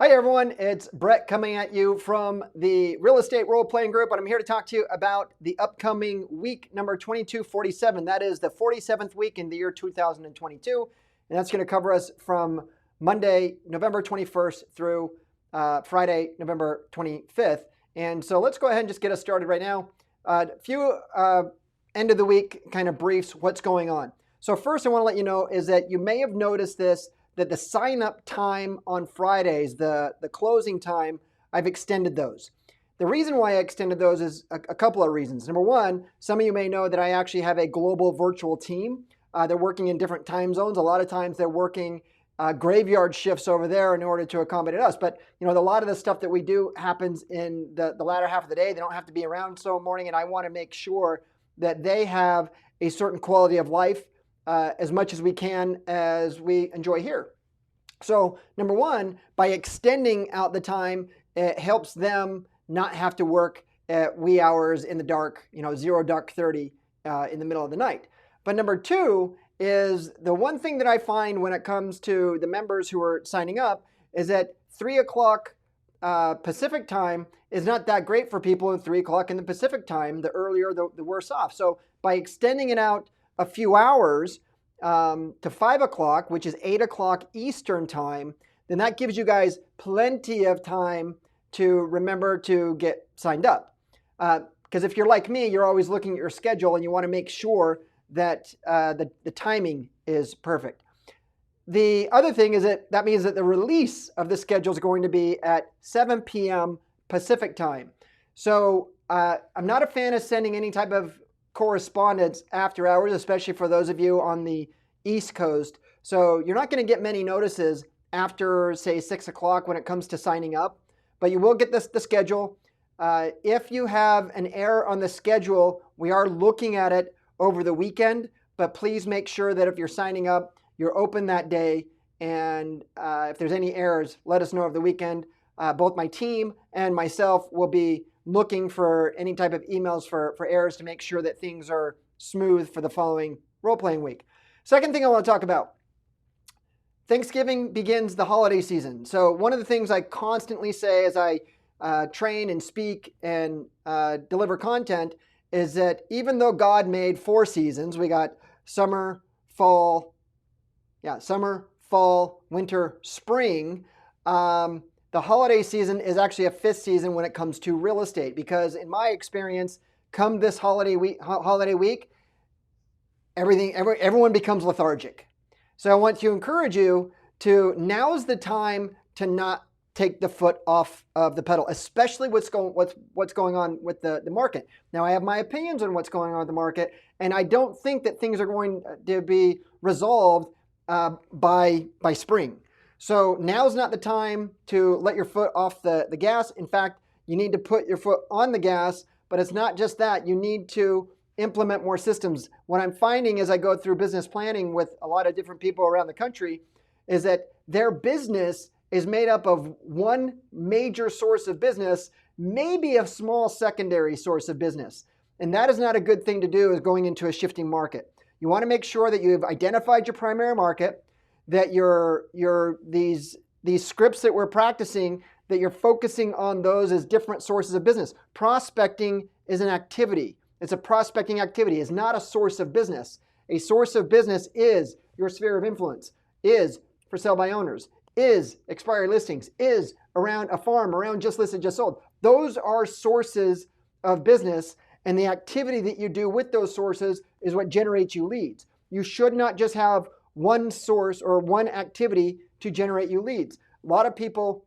Hi everyone, it's Brett coming at you from the Real Estate Role Playing Group, and I'm here to talk to you about the upcoming week number 2247. That is the 47th week in the year 2022, and that's going to cover us from Monday, November 21st through Friday, November 25th. And so let's go ahead and just get us started right now. A few end of the week kind of briefs, what's going on. So first I want to let you know is that you may have noticed this, that the sign-up time on Fridays, the closing time, I've extended those. The reason why I extended those is a couple of reasons. Number one, some of you may know that I actually have a global virtual team. They're working in different time zones. A lot of times they're working graveyard shifts over there in order to accommodate us. But you know, a lot of the stuff that we do happens in the latter half of the day. They don't have to be around so morning, and I want to make sure that they have a certain quality of life as much as we can as we enjoy here. So number one, by extending out the time, it helps them not have to work at wee hours in the dark, 0 dark 30 in the middle of the night. But number two is the one thing that I find when it comes to the members who are signing up is that 3 o'clock Pacific time is not that great for people in 3 o'clock in the Pacific time. The earlier, the worse off. So by extending it out a few hours to 5 o'clock, which is 8 o'clock Eastern time, then that gives you guys plenty of time to remember to get signed up. Because if you're like me, you're always looking at your schedule and you want to make sure that the timing is perfect. The other thing is that means that the release of the schedule is going to be at 7 p.m. Pacific time. So I'm not a fan of sending any type of correspondence after hours, especially for those of you on the East Coast. So you're not going to get many notices after, say, 6 o'clock when it comes to signing up, but you will get the schedule. If you have an error on the schedule, we are looking at it over the weekend, but please make sure that if you're signing up, you're open that day. And if there's any errors, let us know over the weekend. Both my team and myself will be looking for any type of emails for errors to make sure that things are smooth for the following role-playing week. Second thing I want to talk about, Thanksgiving begins the holiday season. So one of the things I constantly say as I train and speak and deliver content is that even though God made 4 seasons, we got summer, fall, winter, spring, the holiday season is actually a 5th season when it comes to real estate, because in my experience, come this holiday week, everyone becomes lethargic. So I want to encourage you to, now's the time to not take the foot off of the pedal, especially what's going on with the market. Now I have my opinions on what's going on with the market, and I don't think that things are going to be resolved by spring. So now's not the time to let your foot off the gas. In fact, you need to put your foot on the gas, but it's not just that. You need to implement more systems. What I'm finding as I go through business planning with a lot of different people around the country is that their business is made up of one major source of business, maybe a small secondary source of business. And that is not a good thing to do as going into a shifting market. You want to make sure that you've identified your primary market, that these scripts that we're practicing, that you're focusing on those as different sources of business. Prospecting is an activity. It's a prospecting activity. It's not a source of business. A source of business is your sphere of influence, is for sale by owners, is expired listings, is around a farm, around just listed, just sold. Those are sources of business, and the activity that you do with those sources is what generates you leads. You should not just have one source or one activity to generate you leads. A lot of people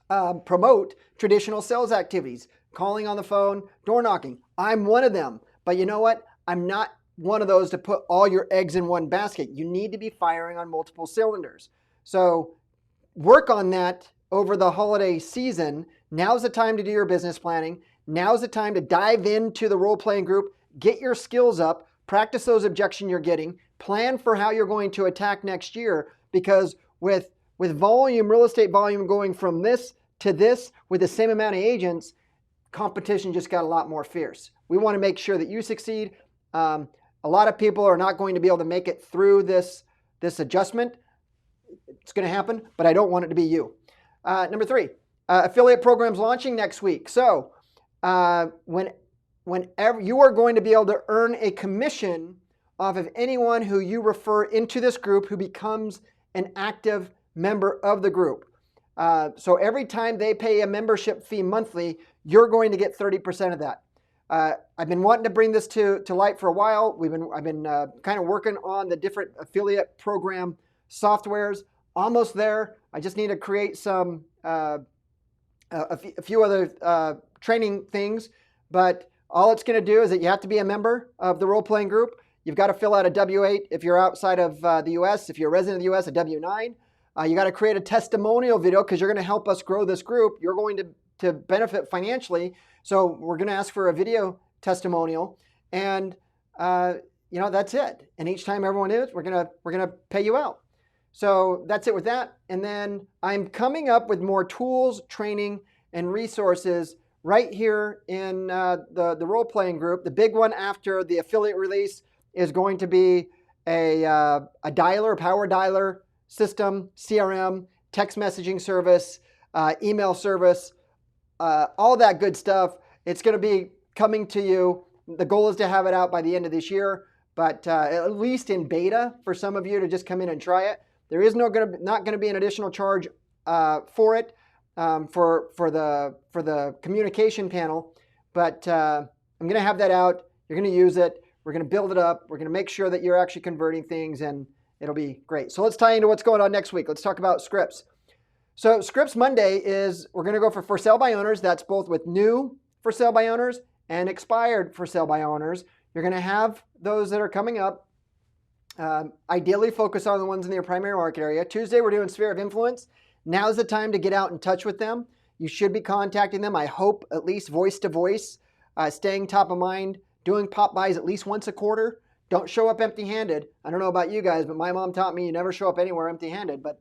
promote traditional sales activities, calling on the phone, door knocking. I'm one of them. But you know what? I'm not one of those to put all your eggs in one basket. You need to be firing on multiple cylinders. So work on that over the holiday season. Now's the time to do your business planning. Now's the time to dive into the role-playing group, get your skills up, practice those objections you're getting, plan for how you're going to attack next year, because with volume, real estate volume going from this to this with the same amount of agents, competition just got a lot more fierce. We want to make sure that you succeed. A lot of people are not going to be able to make it through this adjustment. It's going to happen, but I don't want it to be you. Number 3, affiliate programs launching next week. So whenever you are going to be able to earn a commission off of anyone who you refer into this group who becomes an active member of the group. So every time they pay a membership fee monthly, you're going to get 30% of that. I've been wanting to bring this to light for a while. I've been kind of working on the different affiliate program softwares. Almost there. I just need to create some a few other training things. But all it's going to do is that you have to be a member of the role-playing group. You've got to fill out a W-8 if you're outside of the U.S. If you're a resident of the U.S., a W-9. You got to create a testimonial video because you're going to help us grow this group. You're going to benefit financially. So we're going to ask for a video testimonial, and that's it. And each time everyone is, we're gonna pay you out. So that's it with that. And then I'm coming up with more tools, training, and resources right here in the role-playing group. The big one after the affiliate release is going to be a dialer, power dialer system, CRM, text messaging service, email service, all that good stuff. It's going to be coming to you. The goal is to have it out by the end of this year, but at least in beta for some of you to just come in and try it. There is not going to be an additional charge for it for the communication panel, but I'm going to have that out. You're going to use it. We're going to build it up. We're going to make sure that you're actually converting things, and it'll be great. So let's tie into what's going on next week. Let's talk about scripts. So Scripts Monday is we're going to go for sale by owners. That's both with new for sale by owners and expired for sale by owners. You're going to have those that are coming up. Ideally focus on the ones in your primary market area. Tuesday, we're doing Sphere of Influence. Now's the time to get out in touch with them. You should be contacting them, I hope, at least voice to voice, staying top of mind, doing pop buys at least once a quarter. Don't show up empty-handed. I don't know about you guys, but my mom taught me you never show up anywhere empty-handed. But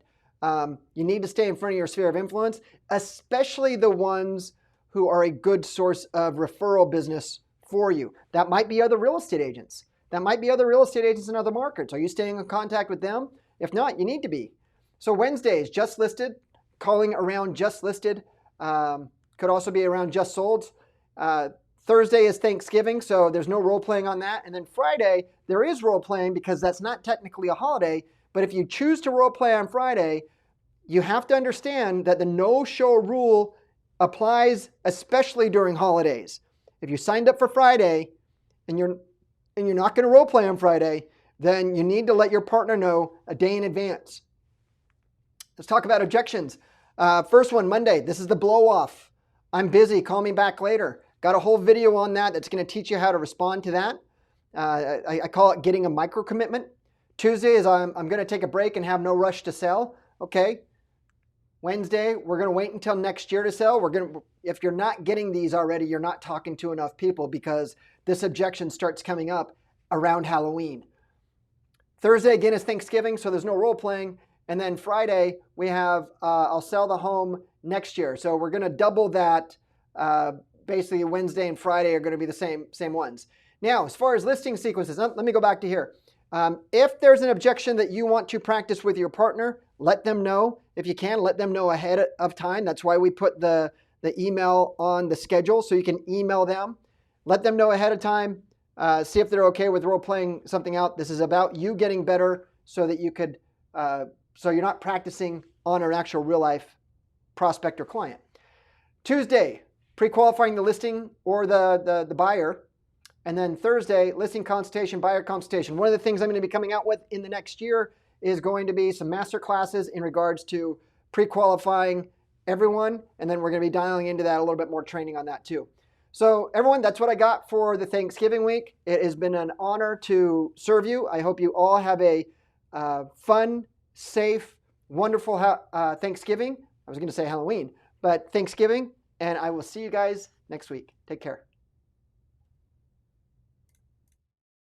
you need to stay in front of your sphere of influence, especially the ones who are a good source of referral business for you. That might be other real estate agents. That might be other real estate agents in other markets. Are you staying in contact with them? If not, you need to be. So Wednesdays, just listed, calling around just listed. Could also be around just sold. Thursday is Thanksgiving, so there's no role playing on that. And then Friday, there is role playing because that's not technically a holiday. But if you choose to role play on Friday, you have to understand that the no-show rule applies especially during holidays. If you signed up for Friday and you're not going to role play on Friday, then you need to let your partner know a day in advance. Let's talk about objections. First one, Monday. This is the blow off. I'm busy. Call me back later. Got a whole video on that that's going to teach you how to respond to that. I call it getting a micro commitment. Tuesday is I'm going to take a break and have no rush to sell. Okay. Wednesday, we're going to wait until next year to sell. If you're not getting these already, you're not talking to enough people because this objection starts coming up around Halloween. Thursday, again, is Thanksgiving, so there's no role playing. And then Friday, we have I'll sell the home next year. So we're going to double that. Basically, Wednesday and Friday are going to be the same ones. Now, as far as listing sequences, let me go back to here. If there's an objection that you want to practice with your partner, let them know. If you can, let them know ahead of time. That's why we put the email on the schedule so you can email them. Let them know ahead of time. See if they're okay with role playing something out. This is about you getting better so that you could, so you're not practicing on an actual real life prospect or client. Tuesday, pre-qualifying the listing or the buyer. And then Thursday, listing consultation, buyer consultation. One of the things I'm going to be coming out with in the next year is going to be some master classes in regards to pre-qualifying everyone. And then we're going to be dialing into that a little bit more training on that too. So everyone, that's what I got for the Thanksgiving week. It has been an honor to serve you. I hope you all have a fun, safe, wonderful Thanksgiving. I was going to say Halloween, but Thanksgiving. And I will see you guys next week. Take care.